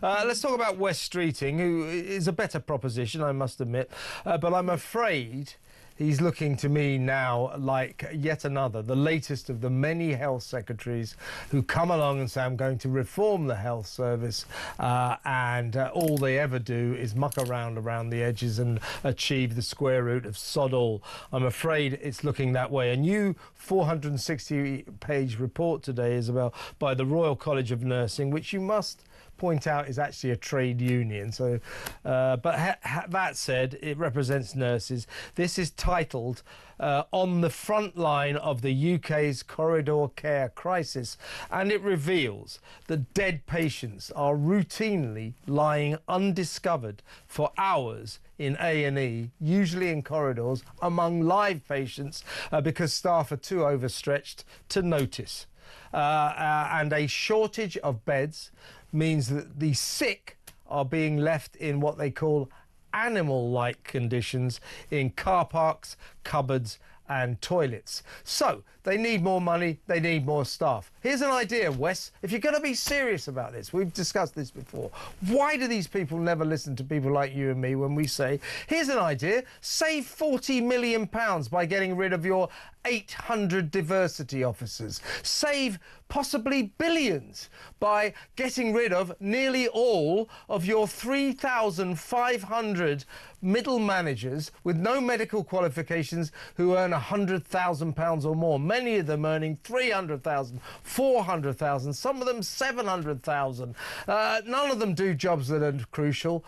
Let's talk about Wes Streeting, who is a better proposition, I must admit. But I'm afraid he's looking to me now like yet another, the latest of the many health secretaries who come along and say, I'm going to reform the health service, and all they ever do is muck around the edges and achieve the square root of sod all. I'm afraid it's looking that way. A new 460-page report today, Isabel, by the Royal College of Nursing, which you must point out is actually a trade union. So, but that said, it represents nurses. This is titled On the Front Line of the UK's Corridor Care Crisis, and it reveals that dead patients are routinely lying undiscovered for hours in A&E, usually in corridors, among live patients because staff are too overstretched to notice. And a shortage of beds means that the sick are being left in what they call animal-like conditions in car parks, cupboards and toilets. So they need more money, they need more staff. Here's an idea, Wes. If you're going to be serious about this, we've discussed this before, why do these people never listen to people like you and me when we say, here's an idea, save £40 million by getting rid of your 800 diversity officers. Save possibly billions by getting rid of nearly all of your 3,500 middle managers with no medical qualifications who earn £100,000 or more. Many of them earning 300,000, 400,000, some of them 700,000. None of them do jobs that are crucial.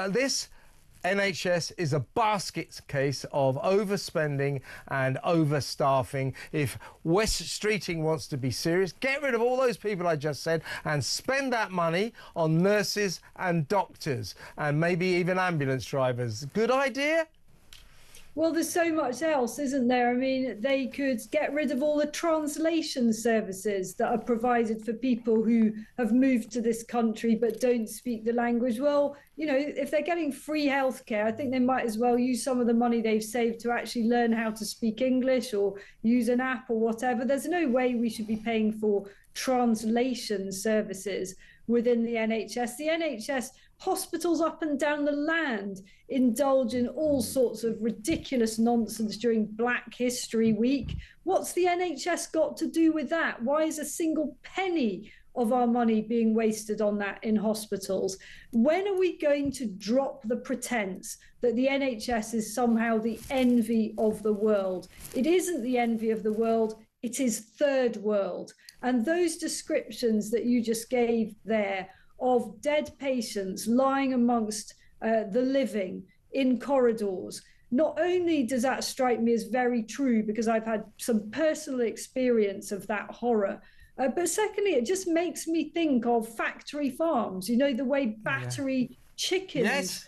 This NHS is a basket case of overspending and overstaffing. If Wes Streeting wants to be serious, get rid of all those people I just said and spend that money on nurses and doctors and maybe even ambulance drivers. Good idea? Well, there's so much else, isn't there? I mean, they could get rid of all the translation services that are provided for people who have moved to this country but don't speak the language. Well, you know, if they're getting free healthcare, I think they might as well use some of the money they've saved to actually learn how to speak English or use an app or whatever. There's no way we should be paying for translation services within the NHS. The NHS, hospitals up and down the land indulge in all sorts of ridiculous nonsense during Black History Week. What's the NHS got to do with that? Why is a single penny of our money being wasted on that in hospitals? When are we going to drop the pretense that the NHS is somehow the envy of the world? It isn't the envy of the world, it is third world. And those descriptions that you just gave there of dead patients lying amongst the living in corridors, not only does that strike me as very true because I've had some personal experience of that horror, but secondly, it just makes me think of factory farms, you know, the way battery chickens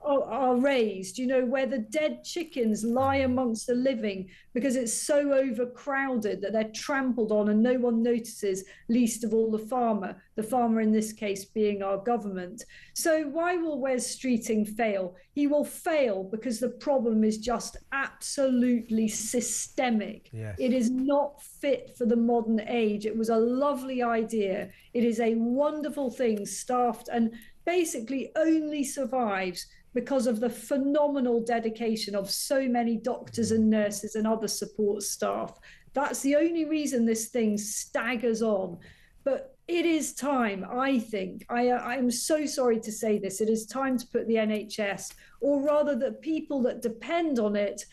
are raised, you know, where the dead chickens lie amongst the living because it's so overcrowded that they're trampled on and no one notices, least of all the farmer in this case being our government. So why will Wes Streeting fail? He will fail because the problem is just absolutely systemic. Yes. It is not fit for the modern age. It was a lovely idea. It is a wonderful thing, staffed, and basically only survives because of the phenomenal dedication of so many doctors and nurses and other support staff. That's the only reason this thing staggers on. But it is time, I think, I'm so sorry to say this, it is time to put the NHS, or rather the people that depend on it,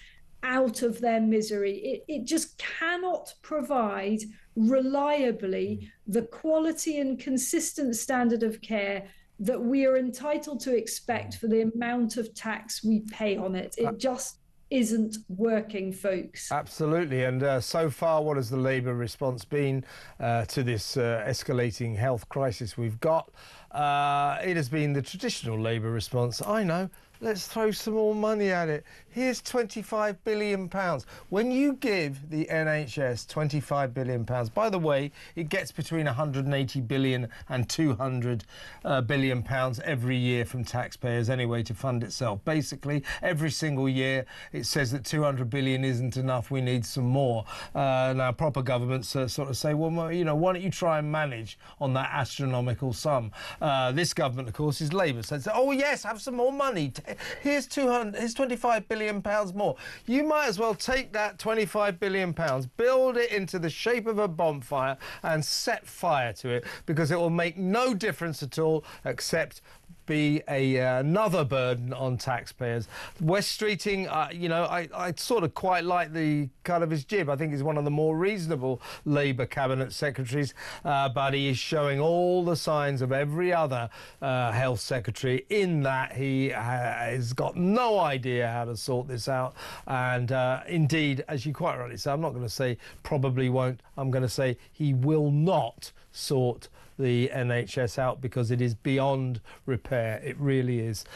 out of their misery. It just cannot provide reliably the quality and consistent standard of care that we are entitled to expect for the amount of tax we pay on it. It just isn't working, folks. Absolutely. And so far, what has the Labour response been to this escalating health crisis we've got? It has been the traditional Labour response. I know, let's throw some more money at it. Here's £25 billion. When you give the NHS £25 billion, by the way, it gets between 180 billion and 200 billion pounds every year from taxpayers anyway to fund itself. Basically, every single year it says that 200 billion isn't enough, we need some more. Now, proper governments sort of say, well, you know, why don't you try and manage on that astronomical sum? This government, of course, is Labour. So, oh yes, have some more money. Here's 25 billion pounds more. You might as well take that 25 billion pounds, build it into the shape of a bonfire and set fire to it, because it will make no difference at all except be another burden on taxpayers. West Streeting, you know, I sort of quite like the cut of his jib. I think he's one of the more reasonable Labour cabinet secretaries, but he is showing all the signs of every other health secretary in that he has got no idea how to sort this out. And indeed, as you quite rightly say, I'm not going to say probably won't, I'm going to say he will not sort the NHS out, because it is beyond repair. It really is.